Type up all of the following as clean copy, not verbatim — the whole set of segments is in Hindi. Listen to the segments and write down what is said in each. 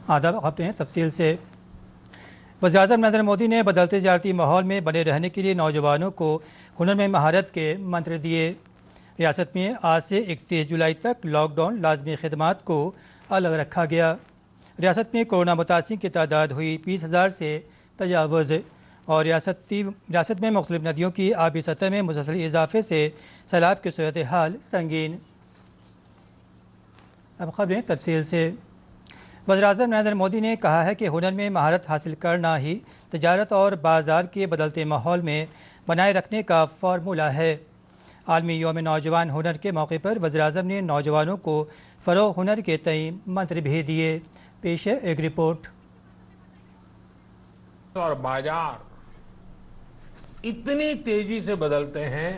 आदाब, खबरें तफसील से। वज़ीर-ए-आज़म नरेंद्र मोदी ने बदलते तजारती माहौल में बने रहने के लिए नौजवानों को हुनर में महारत के मंत्र दिए। रियासत में आज से 31 जुलाई तक लॉकडाउन लाजमी खदमात को अलग रखा गया। रियासत में कोरोना मुतासिर की तादाद हुई 20,000 से तजावज़ और रियासत में मुख्तलिफ नदियों की आबी सतह में मुसलसल इजाफे से सैलाब की सूरत हाल संगीन। अब खबरें तफसील से। वज़ीर-ए-आज़म नरेंद्र मोदी ने कहा है कि हुनर में महारत हासिल करना ही तजारत और बाज़ार के बदलते माहौल में बनाए रखने का फार्मूला है। आलमी यौम नौजवान हुनर के मौके पर वज़ीर-ए-आज़म ने नौजवानों को फ़रोग़ हुनर के तई मंत्र भी दिए। पेश है एक रिपोर्ट। और बाजार इतनी तेजी से बदलते हैं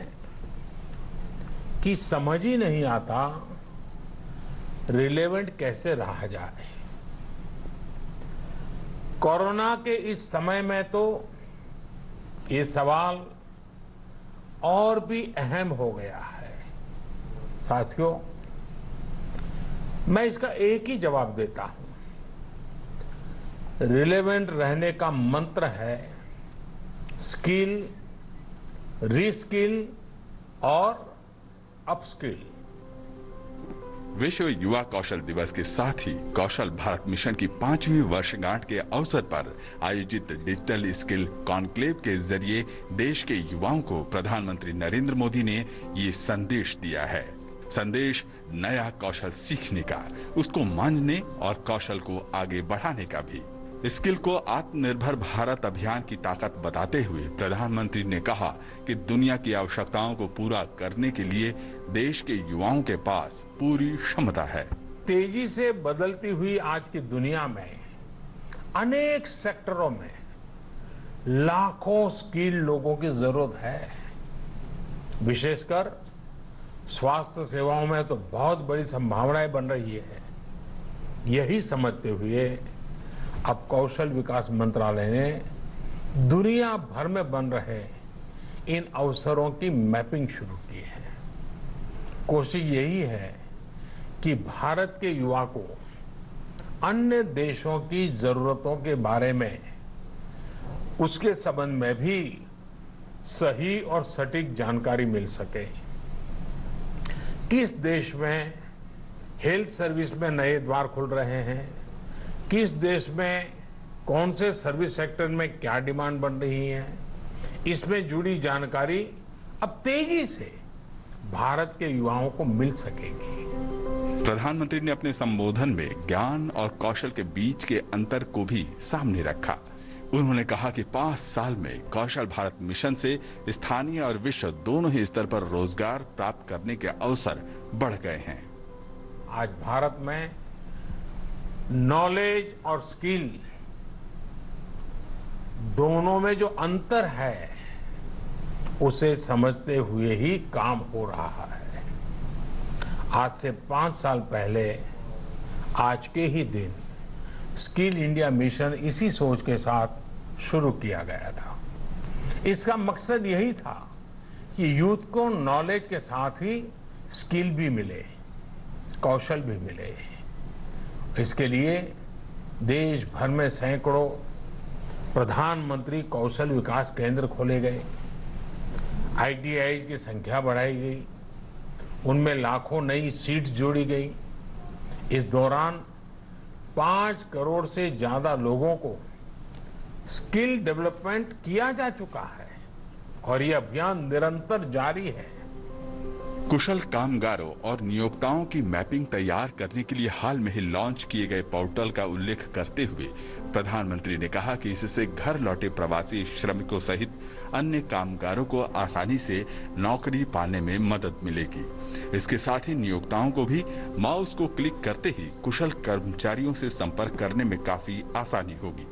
कि समझ ही नहीं आता रिलेवेंट कैसे रहा जाए। कोरोना के इस समय में तो ये सवाल और भी अहम हो गया है। साथियों, मैं इसका एक ही जवाब देता हूं। रिलेवेंट रहने का मंत्र है स्किल, रीस्किल और अपस्किल। विश्व युवा कौशल दिवस के साथ ही कौशल भारत मिशन की 5वीं वर्षगांठ के अवसर पर आयोजित डिजिटल स्किल कॉन्क्लेव के जरिए देश के युवाओं को प्रधानमंत्री नरेंद्र मोदी ने ये संदेश दिया है। संदेश नया कौशल सीखने का, उसको मांझने और कौशल को आगे बढ़ाने का भी। स्किल को आत्मनिर्भर भारत अभियान की ताकत बताते हुए प्रधानमंत्री ने कहा कि दुनिया की आवश्यकताओं को पूरा करने के लिए देश के युवाओं के पास पूरी क्षमता है। तेजी से बदलती हुई आज की दुनिया में अनेक सेक्टरों में लाखों स्किल लोगों की जरूरत है। विशेषकर स्वास्थ्य सेवाओं में तो बहुत बड़ी संभावनाएं बन रही है। यही समझते हुए अब कौशल विकास मंत्रालय ने दुनिया भर में बन रहे इन अवसरों की मैपिंग शुरू की है। कोशिश यही है कि भारत के युवा को अन्य देशों की जरूरतों के बारे में, उसके संबंध में भी सही और सटीक जानकारी मिल सके। किस देश में हेल्थ सर्विस में नए द्वार खुल रहे हैं, किस देश में कौन से सर्विस सेक्टर में क्या डिमांड बन रही है, इसमें जुड़ी जानकारी अब तेजी से भारत के युवाओं को मिल सकेगी। प्रधानमंत्री ने अपने संबोधन में ज्ञान और कौशल के बीच के अंतर को भी सामने रखा। उन्होंने कहा कि 5 साल में कौशल भारत मिशन से स्थानीय और विश्व दोनों ही स्तर पर रोजगार प्राप्त करने के अवसर बढ़ गए हैं। आज भारत में नॉलेज और स्किल दोनों में जो अंतर है उसे समझते हुए ही काम हो रहा है। आज से 5 साल पहले आज के ही दिन स्किल इंडिया मिशन इसी सोच के साथ शुरू किया गया था। इसका मकसद यही था कि यूथ को नॉलेज के साथ ही स्किल भी मिले, कौशल भी मिले। इसके लिए देश भर में सैकड़ों प्रधानमंत्री कौशल विकास केंद्र खोले गए, आईटीआई की संख्या बढ़ाई गई, उनमें लाखों नई सीट्स जोड़ी गई। इस दौरान 5 करोड़ से ज्यादा लोगों को स्किल डेवलपमेंट किया जा चुका है और ये अभियान निरंतर जारी है। कुशल कामगारों और नियोक्ताओं की मैपिंग तैयार करने के लिए हाल में ही लॉन्च किए गए पोर्टल का उल्लेख करते हुए प्रधानमंत्री ने कहा कि इससे घर लौटे प्रवासी श्रमिकों सहित अन्य कामगारों को आसानी से नौकरी पाने में मदद मिलेगी। इसके साथ ही नियोक्ताओं को भी माउस को क्लिक करते ही कुशल कर्मचारियों से संपर्क करने में काफी आसानी होगी।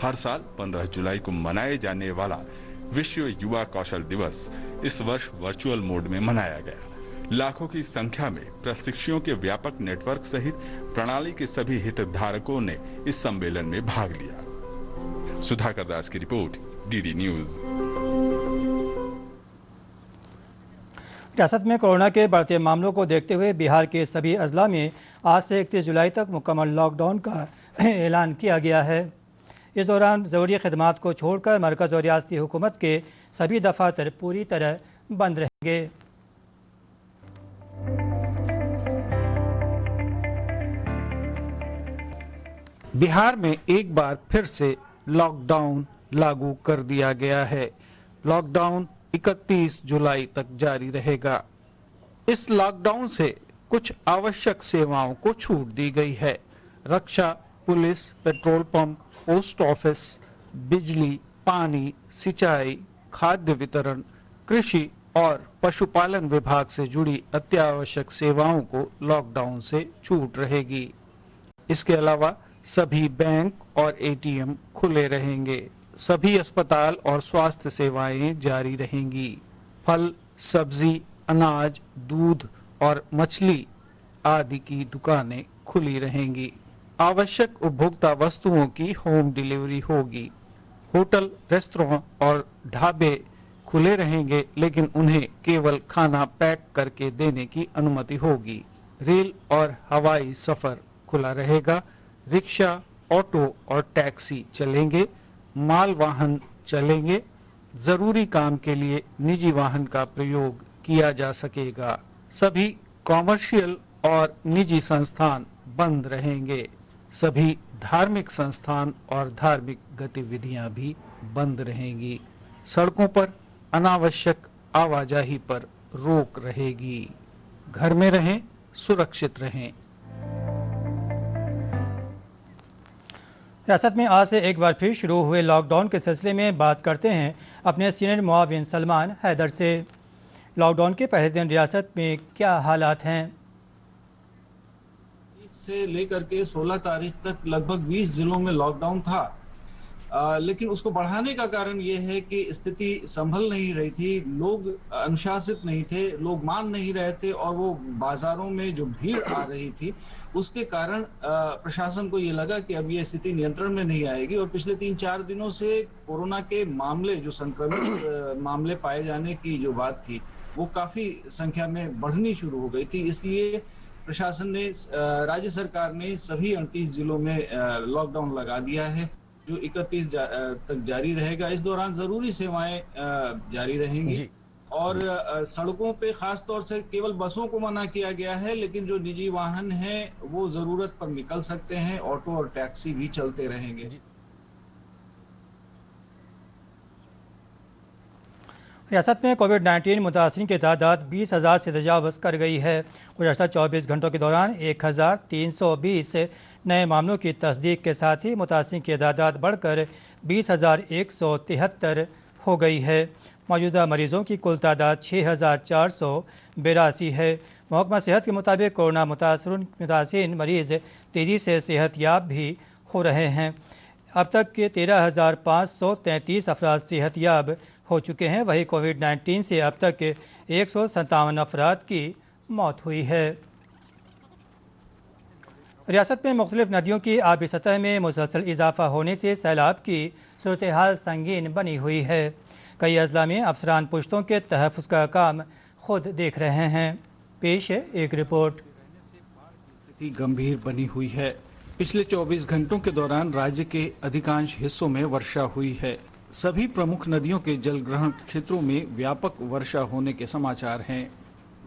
हर साल 15 जुलाई को मनाए जाने वाला विश्व युवा कौशल दिवस इस वर्ष वर्चुअल मोड में मनाया गया। लाखों की संख्या में प्रशिक्षुओं के व्यापक नेटवर्क सहित प्रणाली के सभी हितधारकों ने इस सम्मेलन में भाग लिया। सुधाकर दास की रिपोर्ट, डीडी न्यूज। रियासत में कोरोना के बढ़ते मामलों को देखते हुए बिहार के सभी अजला में आज से 31 जुलाई तक मुकम्मल लॉकडाउन का ऐलान किया गया है। इस दौरान ज़रूरी खदमात को छोड़कर मरकज़ और रियासती हुकूमत के सभी दफातर पूरी तरह बंद रहेंगे। बिहार में एक बार फिर से लॉकडाउन लागू कर दिया गया है। लॉकडाउन 31 जुलाई तक जारी रहेगा। इस लॉकडाउन से कुछ आवश्यक सेवाओं को छूट दी गई है। रक्षा, पुलिस, पेट्रोल पंप, पोस्ट ऑफिस, बिजली, पानी, सिंचाई, खाद्य वितरण, कृषि और पशुपालन विभाग से जुड़ी अत्यावश्यक सेवाओं को लॉकडाउन से छूट रहेगी। इसके अलावा सभी बैंक और एटीएम खुले रहेंगे। सभी अस्पताल और स्वास्थ्य सेवाएं जारी रहेंगी। फल, सब्जी, अनाज, दूध और मछली आदि की दुकानें खुली रहेंगी। आवश्यक उपभोक्ता वस्तुओं की होम डिलीवरी होगी। होटल, रेस्टोरेंट और ढाबे खुले रहेंगे, लेकिन उन्हें केवल खाना पैक करके देने की अनुमति होगी। रेल और हवाई सफर खुला रहेगा। रिक्शा, ऑटो और टैक्सी चलेंगे। माल वाहन चलेंगे। जरूरी काम के लिए निजी वाहन का प्रयोग किया जा सकेगा। सभी कॉमर्शियल और निजी संस्थान बंद रहेंगे। सभी धार्मिक संस्थान और धार्मिक गतिविधियां भी बंद रहेंगी। सड़कों पर अनावश्यक आवाजाही पर रोक रहेगी। घर में रहें, सुरक्षित रहें। रियासत में आज से एक बार फिर शुरू हुए लॉकडाउन के सिलसिले में बात करते हैं अपने सीनियर मुआविन सलमान हैदर से। लॉकडाउन के पहले दिन रियासत में क्या हालात हैं? से लेकर के 16 तारीख तक लगभग 20 जिलों में लॉकडाउन था, लेकिन उसको बढ़ाने का कारण ये है कि स्थिति संभल नहीं रही थी। लोग अनुशासित नहीं थे, लोग मान नहीं रहे थे और वो बाजारों में जो भीड़ आ रही थी उसके कारण प्रशासन को ये लगा कि अब ये स्थिति नियंत्रण में नहीं आएगी। और पिछले 3-4 दिनों से कोरोना के मामले, जो संक्रमित मामले पाए जाने की जो बात थी, वो काफी संख्या में बढ़नी शुरू हो गई थी। इसलिए प्रशासन ने, राज्य सरकार ने सभी 38 जिलों में लॉकडाउन लगा दिया है, जो 31 तक जारी रहेगा। इस दौरान जरूरी सेवाएं जारी रहेंगी और सड़कों पे खास तौर से केवल बसों को मना किया गया है, लेकिन जो निजी वाहन हैं वो जरूरत पर निकल सकते हैं। ऑटो और टैक्सी भी चलते रहेंगे। रियासत में कोविड-19 मुतासिरीन की तादाद 20,000 से तजावज़ कर गई है। गुज़श्ता 24 घंटों के दौरान 1,320 नए मामलों की तस्दीक के साथ ही मुतासिरीन की तादाद बढ़कर 20,173 हो गई है। मौजूदा मरीजों की कुल तादाद 6,482 है। महकमा सेहत के मुताबिक कोरोना मुतासिरीन मरीज़ तेज़ी से सेहतयाब भी हो रहे हैं। अब तक के 13,533 अफराद सेहतयाब हो चुके हैं। वहीं कोविड-19 से अब तक 157 अफराद की मौत हुई है। रियासत में मुख्तलिफ नदियों की आबी सतह में मुसलसल इजाफा होने से सैलाब की सूरत हाल संगीन बनी हुई है। कई अजला में अफसरान पुश्तों के तहफ़्फ़ुज़ का काम खुद देख रहे हैं। पेश है एक रिपोर्ट। स्थिति गंभीर बनी हुई है। पिछले 24 घंटों के दौरान राज्य के अधिकांश हिस्सों में वर्षा हुई है। सभी प्रमुख नदियों के जलग्रहण क्षेत्रों में व्यापक वर्षा होने के समाचार हैं।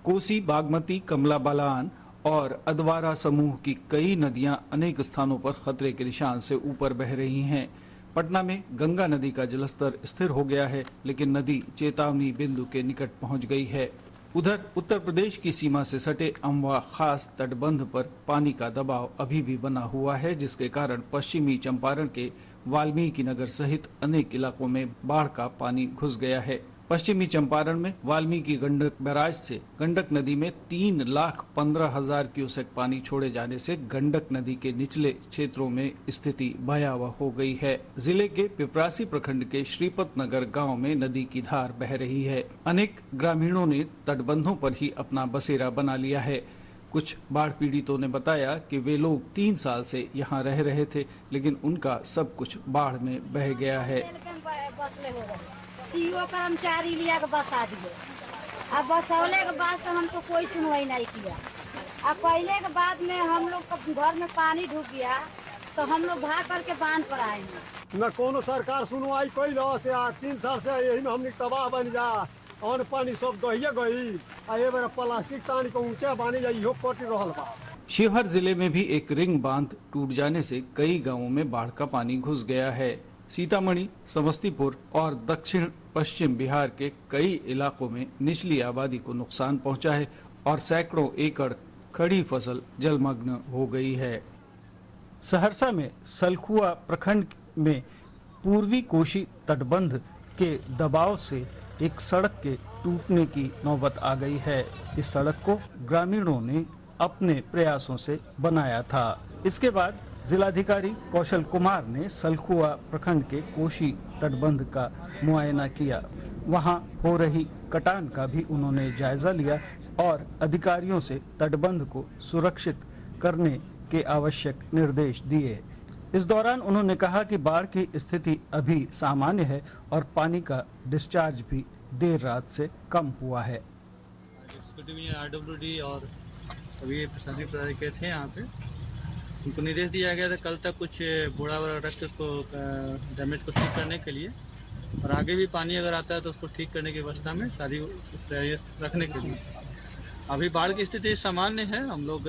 कोसी, बागमती, कमला बलान और अधवारा समूह की कई नदियां अनेक स्थानों पर खतरे के निशान से ऊपर बह रही हैं। पटना में गंगा नदी का जलस्तर स्थिर हो गया है, लेकिन नदी चेतावनी बिंदु के निकट पहुंच गई है। उधर उत्तर प्रदेश की सीमा से सटे अमवा खास तटबंध पर पानी का दबाव अभी भी बना हुआ है, जिसके कारण पश्चिमी चंपारण के वाल्मीकि नगर सहित अनेक इलाकों में बाढ़ का पानी घुस गया है। पश्चिमी चंपारण में वाल्मीकि गंडक बैराज से गंडक नदी में 3,15,000 क्यूसेक पानी छोड़े जाने से गंडक नदी के निचले क्षेत्रों में स्थिति भयावह हो गई है। जिले के पिपरासी प्रखंड के श्रीपत नगर गाँव में नदी की धार बह रही है। अनेक ग्रामीणों ने तटबंधों पर ही अपना बसेरा बना लिया है। कुछ बाढ़ पीड़ितों ने बताया कि वे लोग 3 साल से यहाँ रह रहे थे, लेकिन उनका सब कुछ बाढ़ में बह गया है। सीओ कर्मचारी लिया के बस आ दिए। अब बस होने के बाद से हमको कोई सुनवाई नहीं किया। अब पहले के बाद में हम लोग घर में पानी ढुक गया, तो हम लोग भाग करके बांध पर आए हैं। न कोनो सरकार सुनवाई कोई लॉस या 3 साल से यही में हमने तबाह बन जा और पानी सब दहिए गई आ ये बेरा प्लास्टिक तानी को ऊंचा बानी जा इहो कटी रहल बा। शिवहर जिले में भी एक रिंग बांध टूट जाने से कई गांवों में बाढ़ का पानी घुस गया है। सीतामढ़ी, समस्तीपुर और दक्षिण पश्चिम बिहार के कई इलाकों में निचली आबादी को नुकसान पहुंचा है और सैकड़ों एकड़ खड़ी फसल जलमग्न हो गई है। सहरसा में सलखुआ प्रखंड में पूर्वी कोशी तटबंध के दबाव से एक सड़क के टूटने की नौबत आ गई है। इस सड़क को ग्रामीणों ने अपने प्रयासों से बनाया था। इसके बाद जिलाधिकारी कौशल कुमार ने सलखुआ प्रखंड के कोशी तटबंध का मुआयना किया। वहां हो रही कटान का भी उन्होंने जायजा लिया और अधिकारियों से तटबंध को सुरक्षित करने के आवश्यक निर्देश दिए। इस दौरान उन्होंने कहा कि बाढ़ की स्थिति अभी सामान्य है और पानी का डिस्चार्ज भी देर रात से कम हुआ है। RWD और सभी प्रशासनिक अधिकारी थे यहाँ पे, उनको निर्देश दिया गया था कल तक कुछ बोरा वोरा रख के उसको डैमेज को ठीक करने के लिए, और आगे भी पानी अगर आता है तो उसको ठीक करने की व्यवस्था में सारी तैयारी रखने के लिए। अभी बाढ़ की स्थिति सामान्य है। हम लोग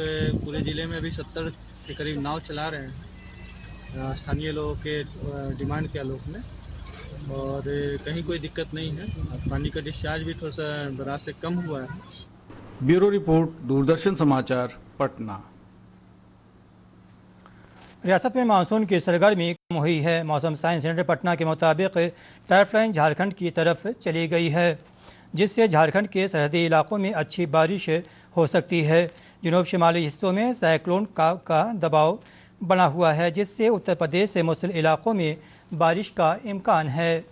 पूरे ज़िले में अभी 70 के करीब नाव चला रहे हैं स्थानीय लोगों के डिमांड के आलोक में, और कहीं कोई दिक्कत नहीं है। पानी का डिस्चार्ज भी थोड़ा सा बरात से कम हुआ है। ब्यूरो रिपोर्ट, दूरदर्शन समाचार, पटना। रियासत में मानसून की सरगर्मी कम हुई है। मौसम साइंस सेंटर पटना के मुताबिक टर्फ लाइन झारखंड की तरफ चली गई है, जिससे झारखंड के सरहदी इलाकों में अच्छी बारिश हो सकती है। जनूब शिमाली हिस्सों में साइक्लोन का दबाव बना हुआ है, जिससे उत्तर प्रदेश से मुस्लिम इलाकों में बारिश का इम्कान है।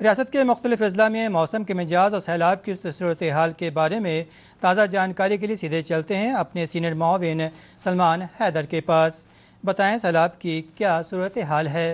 रियासत के मुख्तलिफ अजला में मौसम के मिजाज और सैलाब की सूरत हाल के बारे में ताज़ा जानकारी के लिए सीधे चलते हैं अपने सीनियर मुआविन सलमान हैदर के पास। बताएं सैलाब की क्या सूरत हाल है।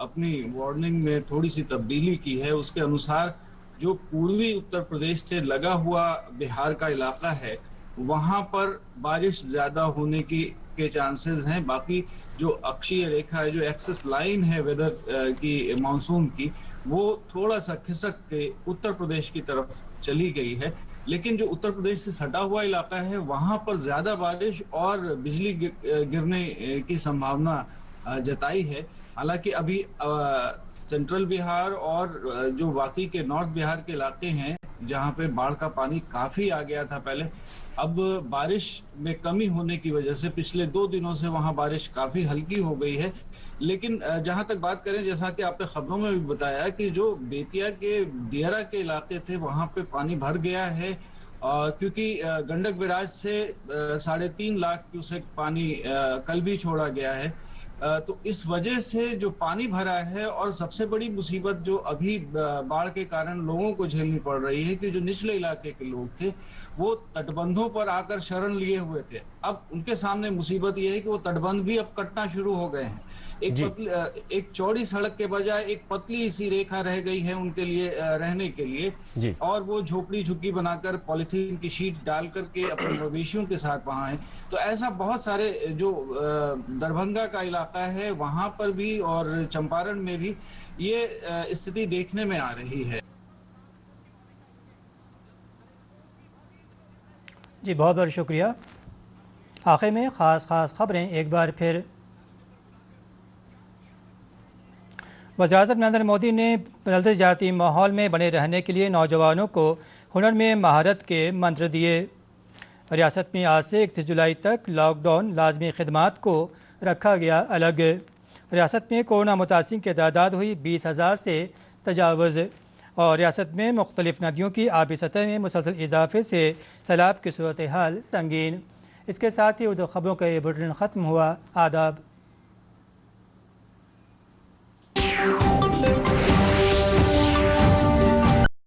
अपनी वार्निंग में थोड़ी सी तब्दीली की है। उसके अनुसार जो पूर्वी उत्तर प्रदेश से लगा हुआ बिहार का इलाका है वहां पर बारिश ज्यादा होने के चांसेस हैं। बाकी जो अक्षीय रेखा है, जो एक्सेस लाइन है वेदर की मानसून की, वो थोड़ा सा खिसक के उत्तर प्रदेश की तरफ चली गई है। लेकिन जो उत्तर प्रदेश से सटा हुआ इलाका है वहां पर ज्यादा बारिश और बिजली गिरने की संभावना जताई है। हालांकि अभी सेंट्रल बिहार और जो बाकी के नॉर्थ बिहार के इलाके हैं जहां पे बाढ़ का पानी काफी आ गया था पहले, अब बारिश में कमी होने की वजह से पिछले 2 दिनों से वहां बारिश काफी हल्की हो गई है। लेकिन जहां तक बात करें, जैसा कि आपने खबरों में भी बताया कि जो बेतिया के दियरा के इलाके थे वहां पे पानी भर गया है, क्योंकि गंडक बैराज से 3.5 लाख क्यूसेक पानी कल भी छोड़ा गया है। तो इस वजह से जो पानी भरा है, और सबसे बड़ी मुसीबत जो अभी बाढ़ के कारण लोगों को झेलनी पड़ रही है कि जो निचले इलाके के लोग थे वो तटबंधों पर आकर शरण लिए हुए थे। अब उनके सामने मुसीबत ये है कि वो तटबंध भी अब कटना शुरू हो गए हैं। एक चौड़ी सड़क के बजाय एक पतली सी रेखा रह गई है उनके लिए रहने के लिए, और वो झोपड़ी झुग्गी बनाकर पॉलिथीन की शीट डाल करके अपने मवेशियों के साथ वहां है। तो ऐसा बहुत सारे जो दरभंगा का इलाका है वहां पर भी और चंपारण में भी ये स्थिति देखने में आ रही है। जी बहुत बहुत शुक्रिया। आखिर में ख़ास खबरें एक बार फिर। वज़ीर-ए-आज़म नरेंद्र मोदी ने बदलते तजारती माहौल में बने रहने के लिए नौजवानों को हुनर में महारत के मंत्र दिए। रियासत में आज से 31 जुलाई तक लॉकडाउन लाजमी खिदमात को रखा गया अलग। रियासत में कोरोना मुतासिरीन की तादाद हुई 20,000 से तजावुज़, और रियासत में मुख्तलिफ नदियों की आबी सतह में मुसलसल इजाफे से सैलाब की सूरत हाल संगीन। इसके साथ ही उर्दू खबरों का ये बुलेटिन ख़त्म हुआ। आदाब।